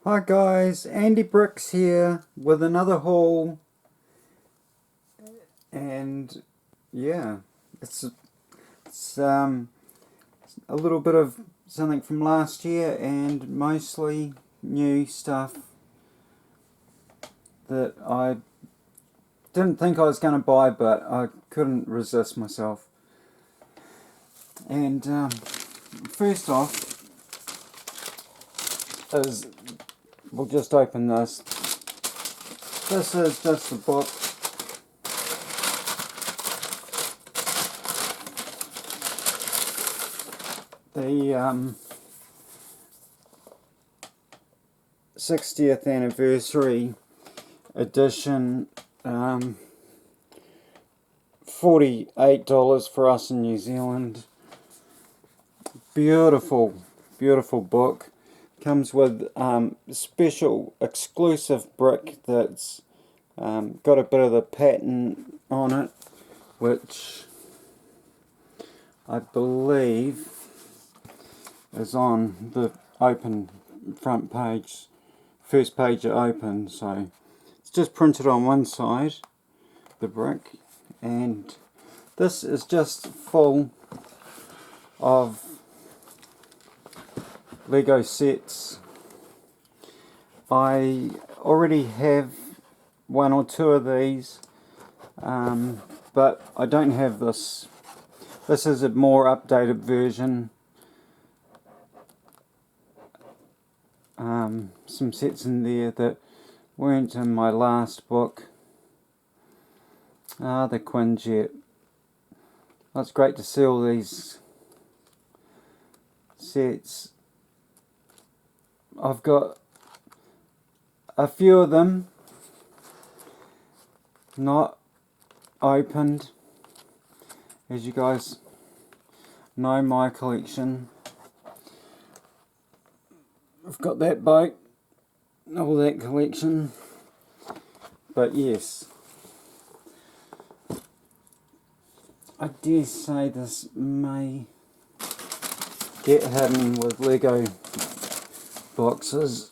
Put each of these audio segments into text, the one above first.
Hi guys, Andy Bricks here with another haul, and yeah, it's it's a little bit of something from last year and mostly new stuff that I didn't think I was going to buy, but I couldn't resist myself. And first off is we'll just open this. This is just the book. The 60th anniversary edition, $48 for us in New Zealand. Beautiful, beautiful book. Comes with special exclusive brick that's got a bit of the pattern on it, which I believe is on the open front page, first page it opens. So it's just printed on one side, the brick, and this is just full of Lego sets. I already have one or two of these, but I don't have this. This is a more updated version. Some sets in there that weren't in my last book. The Quinjet. Well, it's great to see all these sets. I've got a few of them not opened. As you guys know, my collection. I've got that boat, all that collection. But yes, I dare say this may get hidden with Lego boxes.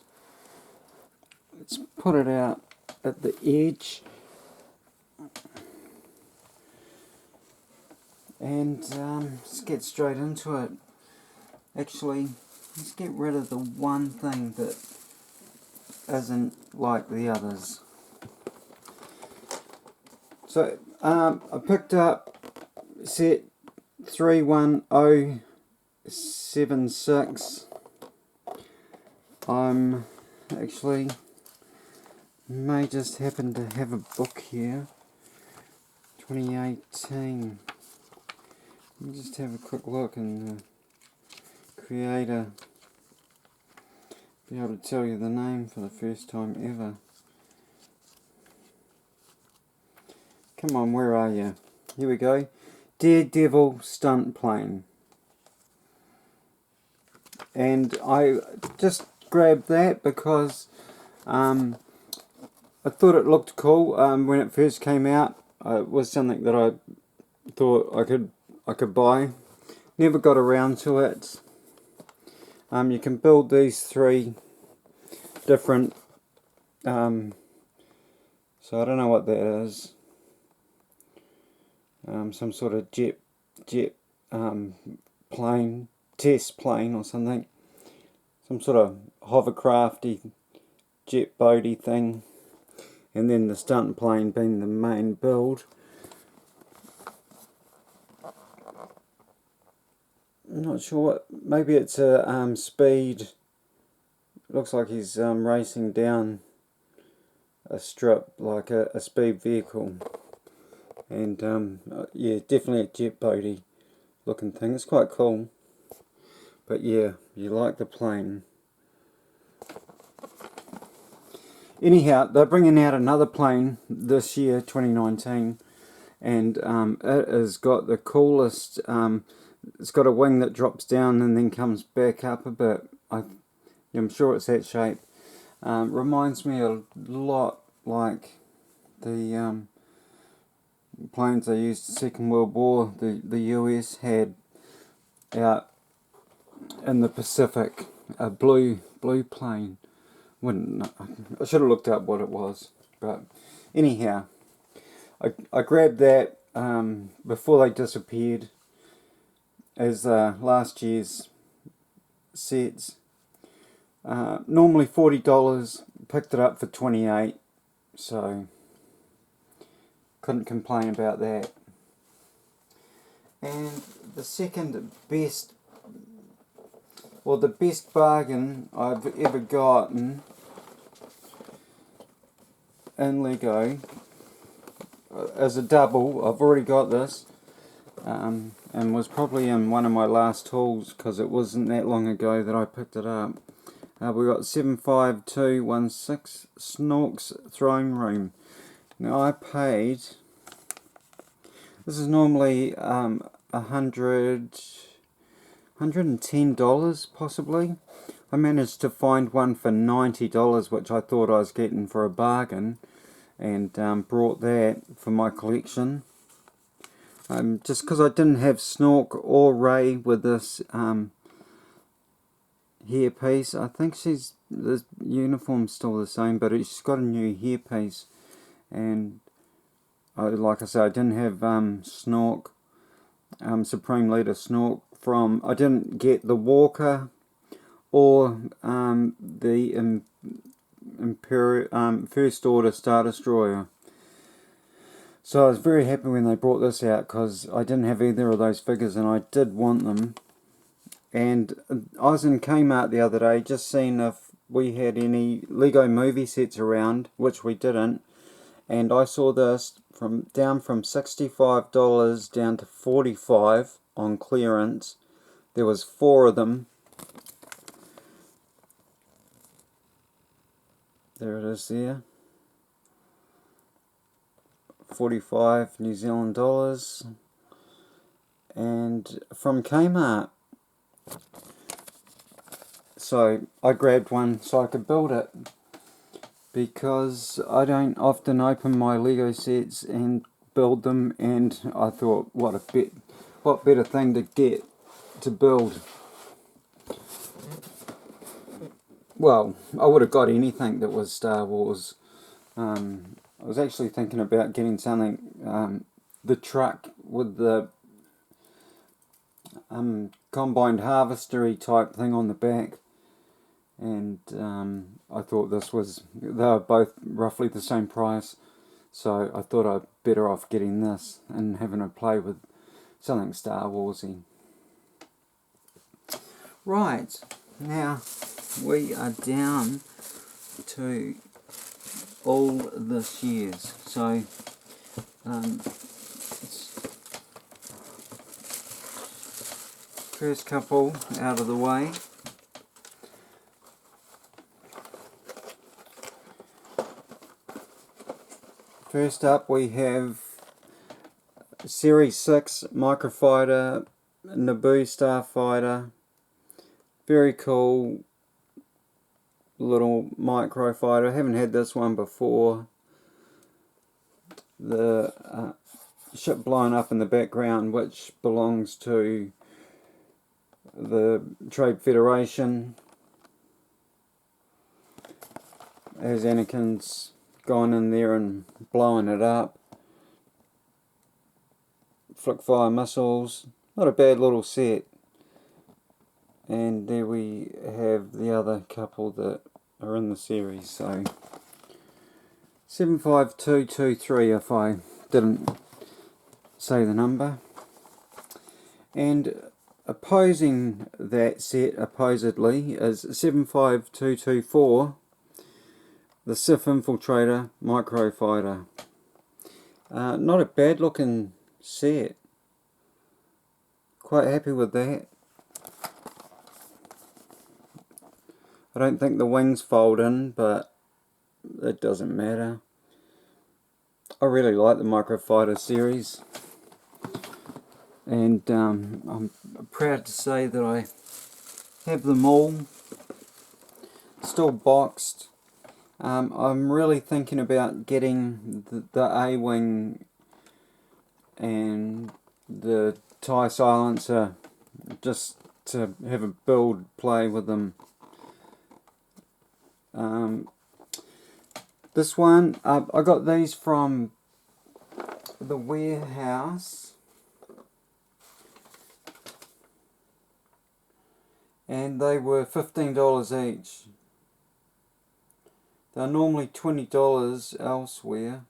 Let's put it out at the edge. And let's get straight into it. Actually, let's get rid of the one thing that isn't like the others. So I picked up set 31076. I'm actually may just happen to have a book here. 2018. Let me just have a quick look in the creator. Be able to tell you the name for the first time ever. Come on, where are you? Here we go. Daredevil Stunt Plane. And I just grabbed that because I thought it looked cool when it first came out. It was something that I thought I could buy. Never got around to it. You can build these three different. So I don't know what that is. Some sort of jet plane, test plane or something. Some sort of hovercrafty jet boaty thing. And then the stunt plane being the main build. I'm not sure what, maybe it's a speed. Looks like he's racing down a strip like a speed vehicle. And yeah, definitely a jet boaty looking thing. It's quite cool. But yeah, you like the plane. Anyhow, they're bringing out another plane this year, 2019, and it has got the coolest. It's got a wing that drops down and then comes back up a bit. I'm sure it's that shape. Reminds me a lot like the planes they used in the Second World War. The US had out in the Pacific, a blue plane I should have looked up what it was. But anyhow, I grabbed that before they disappeared as last year's sets. Normally $40, picked it up for $28, so couldn't complain about that. And the second best, well, the best bargain I've ever gotten in Lego as a double. I've already got this, and was probably in one of my last hauls because it wasn't that long ago that I picked it up. We got 75216 Snork's Throne Room. Now I paid, this is normally $110 possibly. I managed to find one for $90, which I thought I was getting for a bargain, and brought that for my collection. Just because I didn't have Snork or Rey with this hairpiece. I think the uniform's still the same, but she's got a new hairpiece, and like I said, I didn't have Snork, Supreme Leader Snork I didn't get the Walker or the First Order Star Destroyer. So I was very happy when they brought this out because I didn't have either of those figures and I did want them. And I was in Kmart the other day just seeing if we had any Lego movie sets around, which we didn't. And I saw this down from $65 down to $45 on clearance. There was 4 of them. There it is there. 45 New Zealand dollars. And from Kmart. So I grabbed one so I could build it, because I don't often open my Lego sets and build them, and I thought what better thing to get to build. Well, I would have got anything that was Star Wars. I was actually thinking about getting something, the truck with the combined harvestery type thing on the back, and I thought they were both roughly the same price, so I thought I'd better off getting this and having a play with something Star Warsy. Right, now we are down to all this year's, so first couple out of the way. First up we have Series 6 Microfighter Naboo Starfighter. Very cool little microfighter. I haven't had this one before. The ship blowing up in the background, which belongs to the Trade Federation, as Anakin's gone in there and blowing it up. Flick fire missiles. Not a bad little set. And there we have the other couple that are in the series. So 75223 if I didn't say the number. And opposing that set, opposedly, is 75224, the Sith Infiltrator Microfighter. Not a bad looking set. Quite happy with that. I don't think the wings fold in, but it doesn't matter. I really like the Microfighter series, and I'm proud to say that I have them all still boxed. I'm really thinking about getting the A-Wing and the TIE Silencer just to have a build play with them. This one, I got these from the warehouse, and they were $15 each. They're normally $20 elsewhere.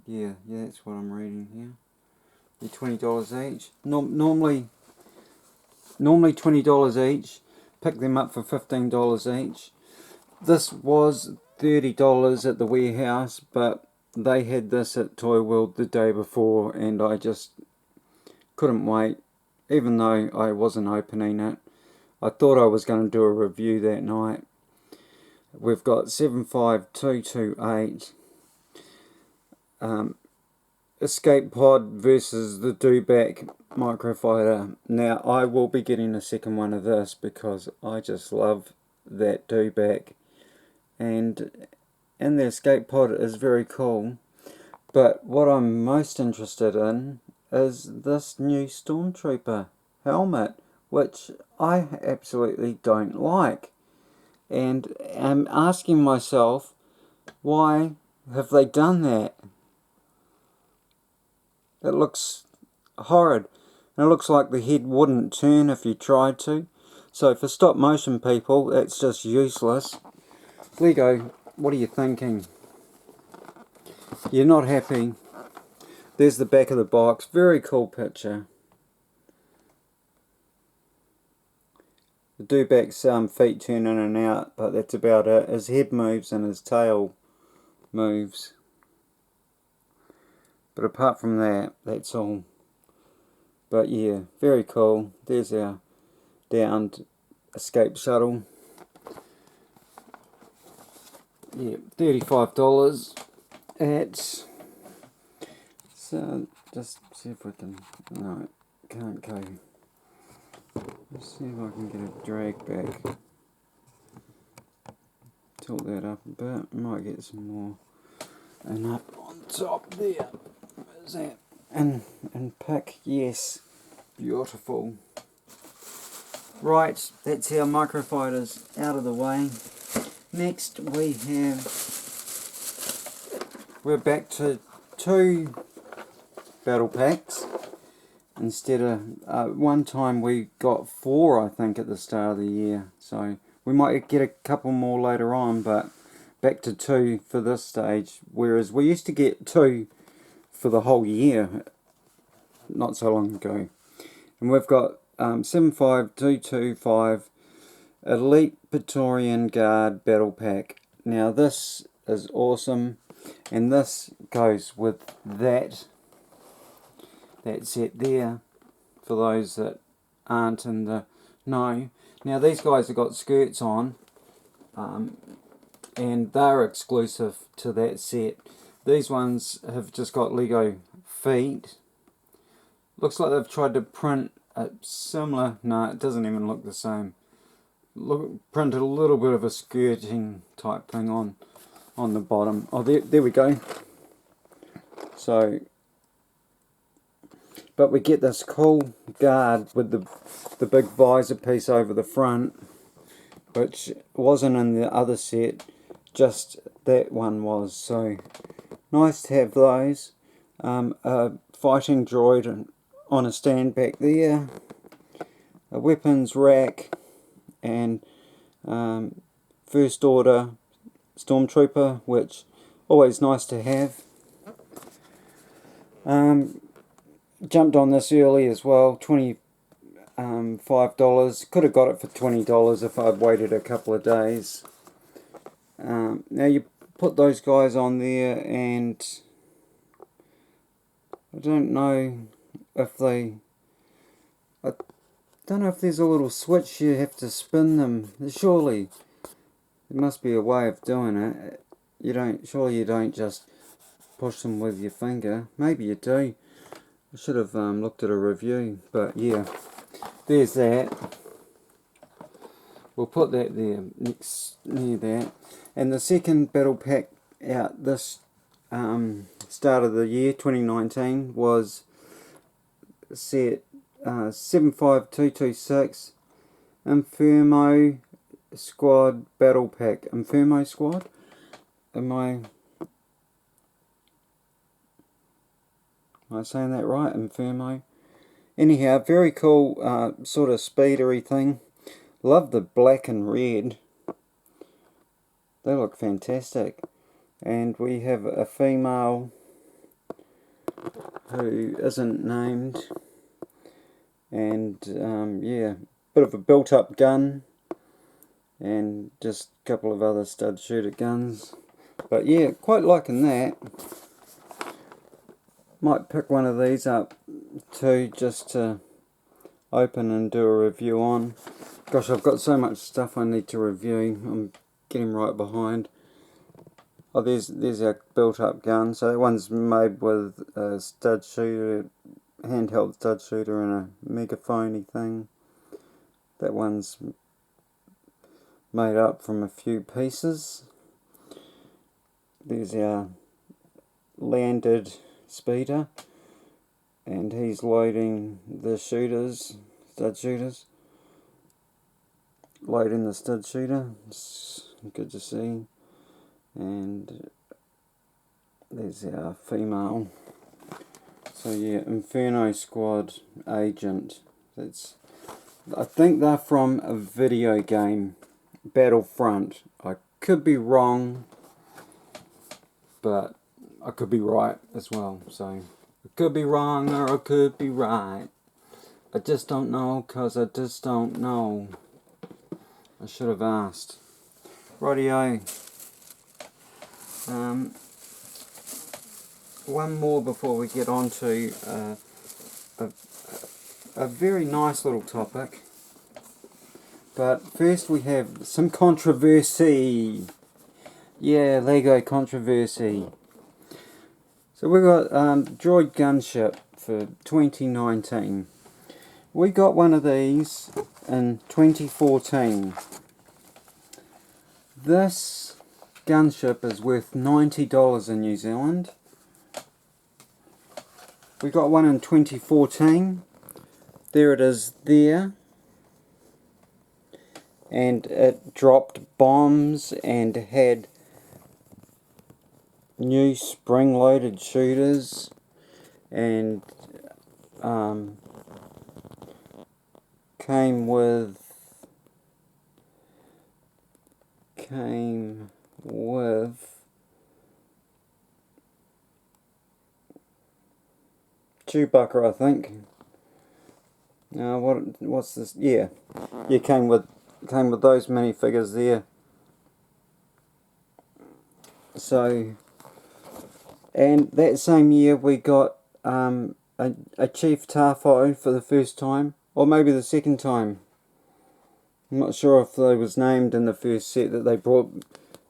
Yeah, that's what I'm reading here. They're $20 each. Normally $20 each. Pick them up for $15 each. This was $30 at the warehouse, but they had this at Toy World the day before, and I just couldn't wait. Even though I wasn't opening it, I thought I was going to do a review that night. We've got 75228 Escape Pod versus the Dewback Microfighter. Now, I will be getting a second one of this because I just love that Dewback, and the Escape Pod is very cool. But what I'm most interested in is this new Stormtrooper helmet, which I absolutely don't like. And I'm asking myself, why have they done that? It looks horrid. And it looks like the head wouldn't turn if you tried to. So for stop motion people, that's just useless. Lego, what are you thinking? You're not happy. There's the back of the box. Very cool picture. The Dewback's feet turn in and out, but that's about it. His head moves and his tail moves. But apart from that, that's all. But yeah, very cool. There's our downed escape shuttle. Yeah, $35 at... So, just see if we can... No, can't go. Let's see if I can get a drag back. Tilt that up a bit. Might get some more. And up on top there. Where's that? And pick. Yes. Beautiful. Right, that's our microfighters out of the way. Next we're back to 2 battle packs. Instead of, one time we got 4, I think, at the start of the year. So we might get a couple more later on, but back to 2 for this stage. Whereas we used to get 2 for the whole year, not so long ago. And we've got 75225 Elite Praetorian Guard Battle Pack. Now this is awesome, and this goes with that set there, for those that aren't in the know. Now these guys have got skirts on, and they're exclusive to that set. These ones have just got Lego feet. Looks like they've tried to print a similar, no, it doesn't even look the same. Printed a little bit of a skirting type thing on the bottom. Oh, there we go. So, but we get this cool guard with the big visor piece over the front, which wasn't in the other set, just that one was. So nice to have those. A fighting droid on a stand back there, a weapons rack, and First Order Stormtrooper, which always nice to have. Jumped on this early as well, $25. Could have got it for $20 if I'd waited a couple of days. Now you put those guys on there, and I don't know if I don't know if there's a little switch you have to spin them. Surely there must be a way of doing it. Surely you don't just push them with your finger. Maybe you do. I should have looked at a review, but yeah, there's that. We'll put that there near that. And the second battle pack out this start of the year 2019 was set 75226 Infermo Squad Battle Pack. Inferno Squad? Am I saying that right? Inferno? Anyhow, very cool sort of speedery thing. Love the black and red. They look fantastic. And we have a female who isn't named. And yeah, bit of a built up gun. And just a couple of other stud shooter guns. But yeah, quite liking that. Might pick one of these up too, just to open and do a review on. Gosh, I've got so much stuff I need to review. I'm getting right behind. Oh, there's our built-up gun. So that one's made with a stud shooter, handheld stud shooter, and a megaphone thing. That one's made up from a few pieces. There's our landed speeder, and he's loading the shooters, stud shooters. Loading the stud shooter. It's good to see. And there's our female. So yeah, Inferno Squad Agent. I think they're from a video game, Battlefront. I could be wrong, but I could be right as well. So I could be wrong or I could be right. I just don't know, cause I just don't know. I should have asked. Rightio. One more before we get on to a very nice little topic. But first we have some controversy. Yeah, Lego controversy. So we got Droid Gunship for 2019. We got one of these in 2014. This gunship is worth $90 in New Zealand. We got one in 2014. There it is there. And it dropped bombs and had new spring-loaded shooters and came with Chewbacca, I think. What's this? Yeah, came with those minifigures there. So, and that same year we got a Chief Tarfo for the first time, or maybe the second time. I'm not sure if they was named in the first set that they brought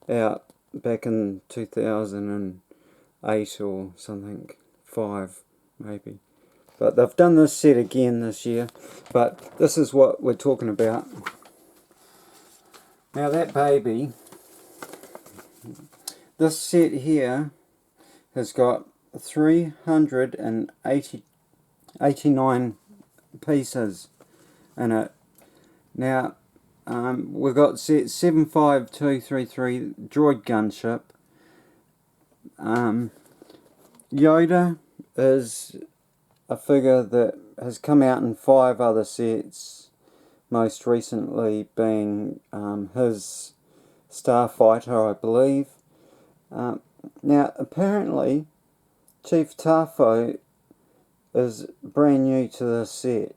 out back in 2008 or something, 5 maybe. But they've done this set again this year. But this is what we're talking about. Now that baby, this set here has got 389 pieces in it. Now, we've got set 75233 Droid Gunship. Yoda is a figure that has come out in 5 other sets, most recently being his Starfighter, I believe. Now, apparently, Chief Tarfo is brand new to this set.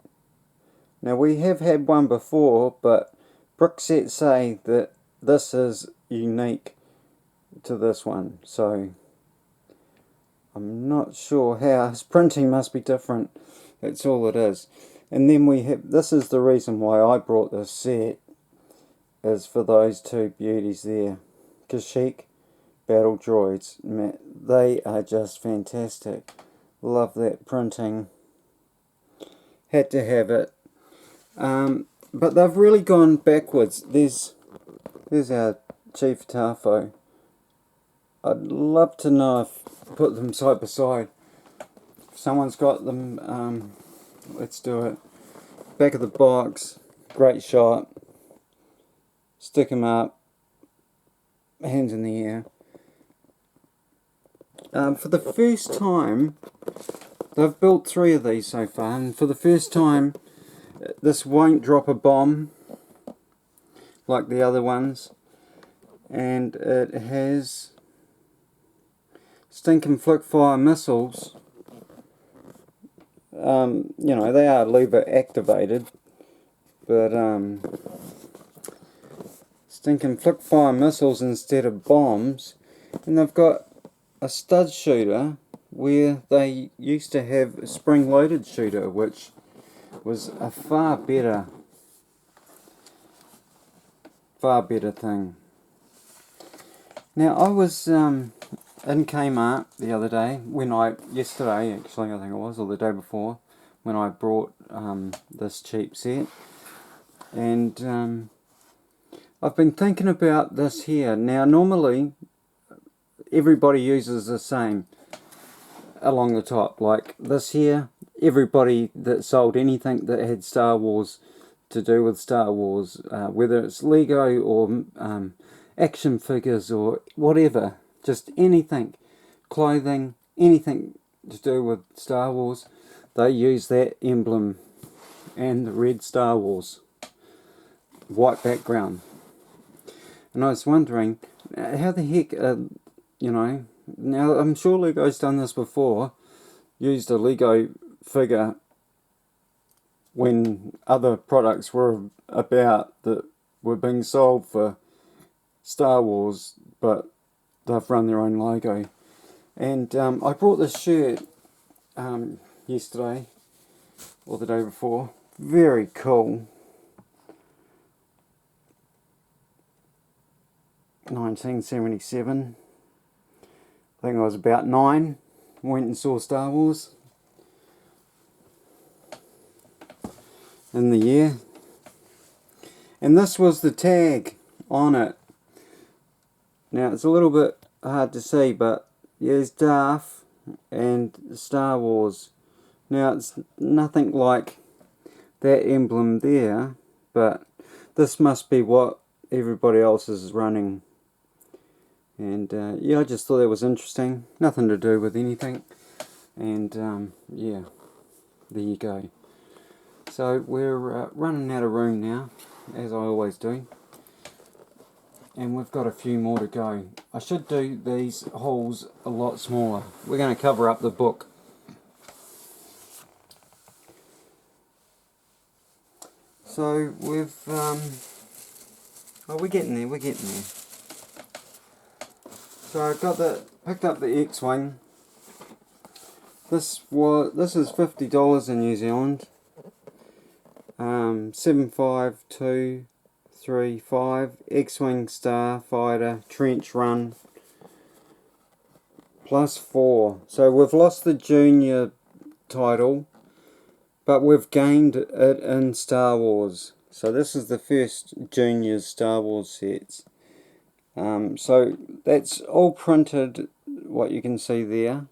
Now, we have had one before, but Bricksets say that this is unique to this one, so I'm not sure how. His printing must be different. That's all it is. And then we have, this is the reason why I brought this set, is for those two beauties there. Kashyyyk Battle Droids. They are just fantastic. Love that printing. Had to have it. But they've really gone backwards. There's our Chief Tarfo. I'd love to know if put them side by side. If someone's got them, let's do it. Back of the box, great shot. stick them up, hands in the air. For the first time, they've built 3 of these so far, and for the first time this won't drop a bomb like the other ones, and it has stinking flick fire missiles. You know, they are lever activated, but stinking flick fire missiles instead of bombs. And they've got a stud shooter where they used to have a spring loaded shooter, which was a far better thing. Now I was in Kmart the other day, yesterday actually I think it was, or the day before, when I brought this cheap set, and I've been thinking about this here. Now normally everybody uses the same along the top, like this here. Everybody that sold anything that had Star Wars to do with Star Wars, whether it's Lego or action figures or whatever, just anything, clothing, anything to do with Star Wars, they use that emblem and the red Star Wars white background. And I was wondering, how the heck, you know, now I'm sure Lego's done this before, used a Lego figure when other products were about that were being sold for Star Wars, but they've run their own logo. And I brought this shirt yesterday or the day before. Very cool. 1977. I think I was about 9. Went and saw Star Wars in the year. And this was the tag on it. Now it's a little bit hard to see, but there's Darth and Star Wars. Now it's nothing like that emblem there, but this must be what everybody else is running. And yeah, I just thought that was interesting. Nothing to do with anything. And yeah, there you go. So we're running out of room now, as I always do. And we've got a few more to go. I should do these holes a lot smaller. We're going to cover up the book. So we've, oh, we're getting there. So I picked up the X-Wing. This is $50 in New Zealand. 75235 X-Wing Starfighter Trench Run +4. So we've lost the junior title, but we've gained it in Star Wars. So this is the first junior Star Wars sets. So that's all printed, what you can see there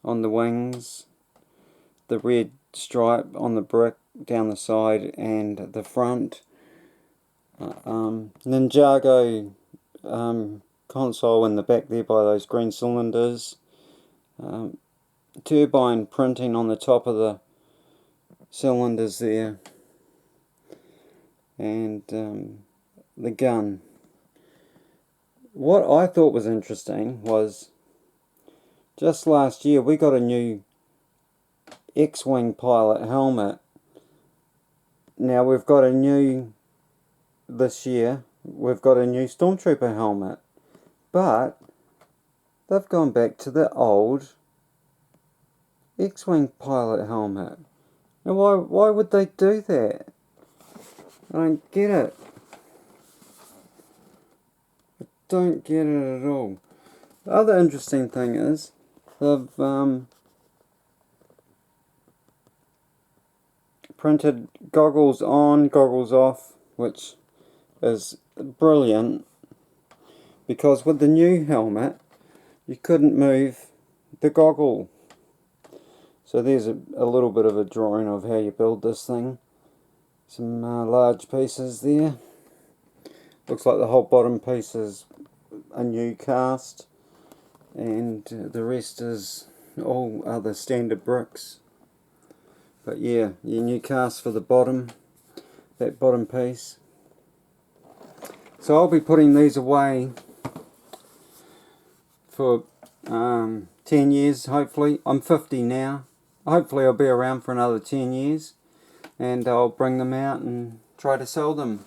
on the wings, the red stripe on the brick down the side and the front. Ninjago console in the back there by those green cylinders. Turbine printing on the top of the cylinders there. And the gun. What I thought was interesting was, just last year we got a new X-Wing pilot helmet. Now we've got this year we've got a new Stormtrooper helmet, but they've gone back to the old X-Wing pilot helmet. Now why would they do that? I don't get it. I don't get it at all. The other interesting thing is they've printed goggles on, goggles off, which is brilliant, because with the new helmet you couldn't move the goggle. So there's a little bit of a drawing of how you build this thing. Some large pieces there. Looks like the whole bottom piece is a new cast, and the rest is all other standard bricks. But yeah, your new cast for the bottom, that bottom piece. So I'll be putting these away for 10 years hopefully. I'm 50 now. Hopefully I'll be around for another 10 years, and I'll bring them out and try to sell them.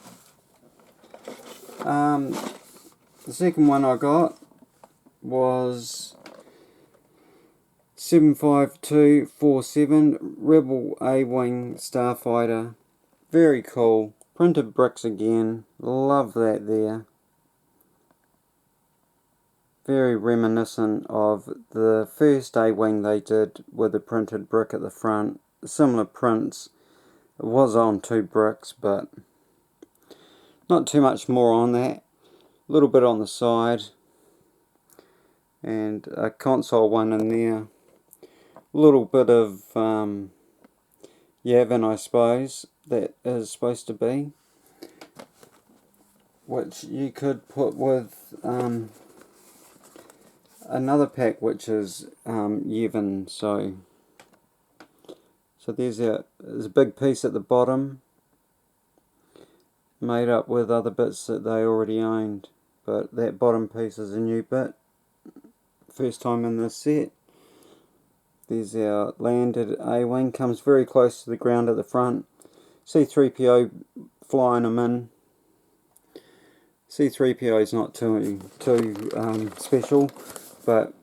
The second one I got was 75247 Rebel A-Wing Starfighter. Very cool. Printed bricks again. Love that there. Very reminiscent of the first A-Wing they did with the printed brick at the front. Similar prints. It was on 2 bricks, but not too much more on that. A little bit on the side. And a console one in there. A little bit of Yavin, I suppose, that is supposed to be, which you could put with another pack which is Yavin. So there's a big piece at the bottom made up with other bits that they already owned, but that bottom piece is a new bit, first time in this set. There's our landed A-Wing, comes very close to the ground at the front. C-3PO flying them in. C-3PO is not too special, but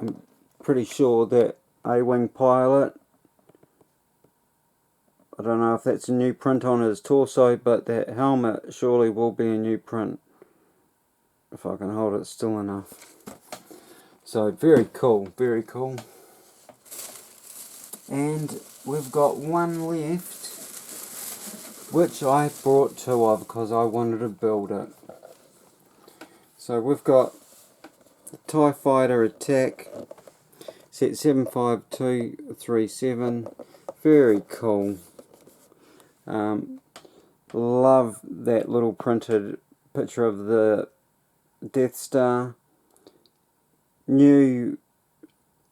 I'm pretty sure that A-Wing pilot, I don't know if that's a new print on his torso, but that helmet surely will be a new print, if I can hold it still enough. So very cool, very cool. And we've got one left, which I brought 2 of because I wanted to build it. So we've got the TIE Fighter Attack, set 75237. Very cool. Love that little printed picture of the Death Star. New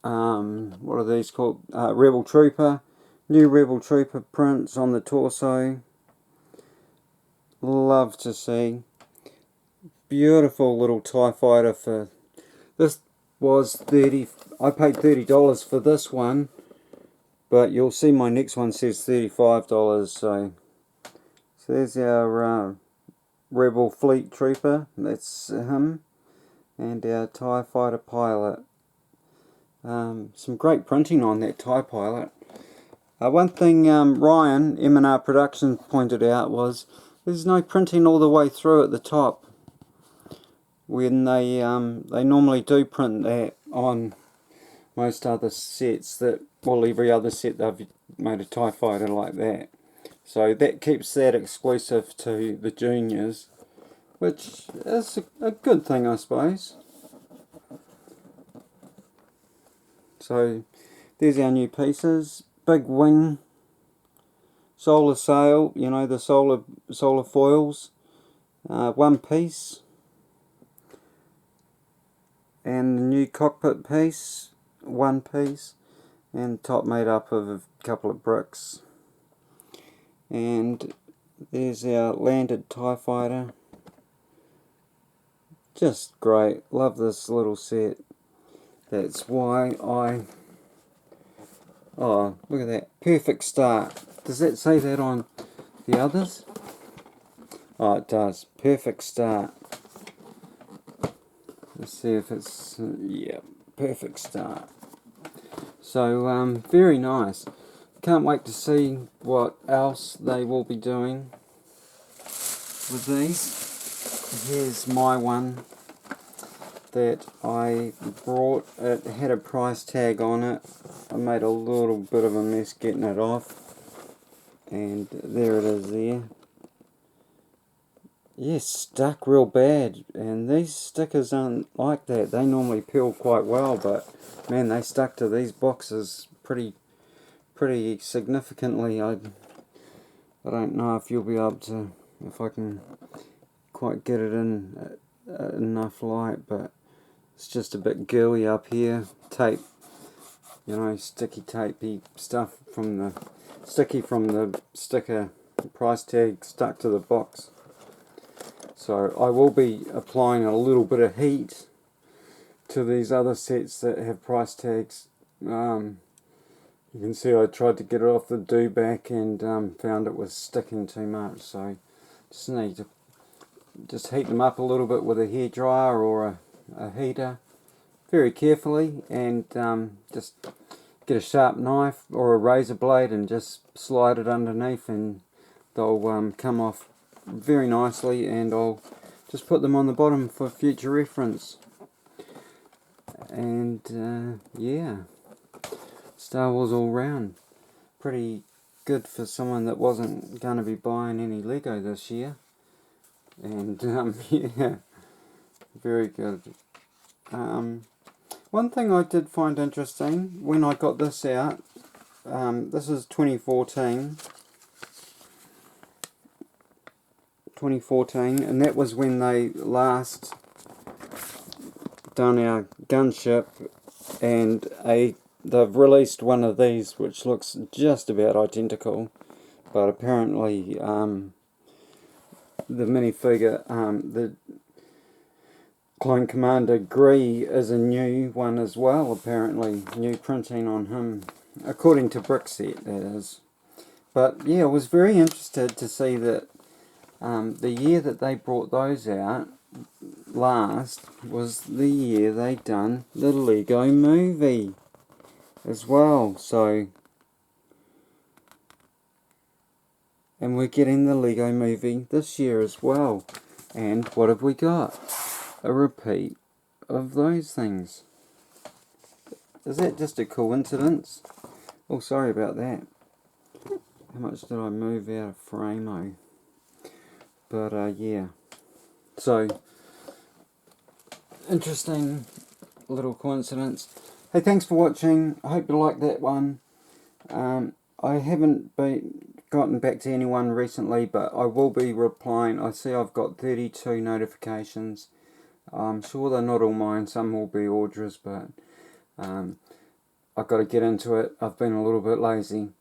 what are these called? Rebel Trooper. New Rebel Trooper prints on the torso. Love to see. Beautiful little TIE Fighter. For this was I paid $30 for this one, but you'll see my next one says $35. So there's our Rebel Fleet Trooper. That's him, and our TIE Fighter pilot. Some great printing on that TIE pilot. One thing Ryan, M&R Productions, pointed out was there's no printing all the way through at the top, when they normally do print that on most other sets, every other set they've made a TIE Fighter like that. So that keeps that exclusive to the juniors, which is a good thing, I suppose. So there's our new pieces. Big wing, solar sail, you know, the solar foils, 1 piece, and the new cockpit piece, 1 piece, and top made up of a couple of bricks. And there's our landed TIE Fighter. Just great. Love this little set. That's why oh, look at that. Perfect start. Does that say that on the others? Oh, it does. Perfect start. Let's see if it's... yeah, perfect start. So, very nice. Can't wait to see what else they will be doing with these. Here's my one that I brought. It had a price tag on it. I made a little bit of a mess getting it off, and there it is there. Yes, stuck real bad, and these stickers aren't like that. They normally peel quite well, but man, they stuck to these boxes pretty significantly. I don't know if you'll be able to, if I can quite get it in enough light, but it's just a bit girly up here. Tape, you know, sticky tapey stuff from the sticker price tag stuck to the box. So I will be applying a little bit of heat to these other sets that have price tags. You can see I tried to get it off the dewback and found it was sticking too much, so just need to just heat them up a little bit with a hairdryer or a heater very carefully, and just get a sharp knife or a razor blade and just slide it underneath, and they'll come off very nicely, and I'll just put them on the bottom for future reference. And yeah, Star Wars all round. Pretty good for someone that wasn't going to be buying any Lego this year. And yeah, very good. One thing I did find interesting when I got this out, this is 2014, and that was when they last done our gunship, and they've released one of these which looks just about identical, but apparently the minifigure, the Clone Commander Gree is a new one as well, apparently, new printing on him, according to Brickset, that is. But yeah, I was very interested to see that the year that they brought those out last was the year they done the Lego movie as well. So, and we're getting the Lego movie this year as well. And what have we got? A repeat of those things. Is that just a coincidence? Oh, sorry about that. How much did I move out of frame? Oh. But yeah. So, interesting little coincidence. Hey, thanks for watching. I hope you liked that one. I haven't gotten back to anyone recently, but I will be replying. I see I've got 32 notifications. I'm sure they're not all mine. Some will be Audra's, but I've got to get into it. I've been a little bit lazy,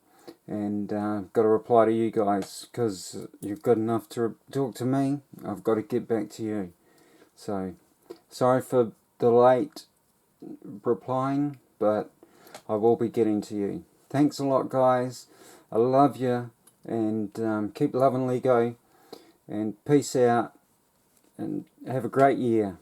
and got to reply to you guys because you're good enough to talk to me. I've got to get back to you. So, sorry for the late replying, but I will be getting to you. Thanks a lot, guys. I love you, and keep loving Lego, and peace out, and have a great year.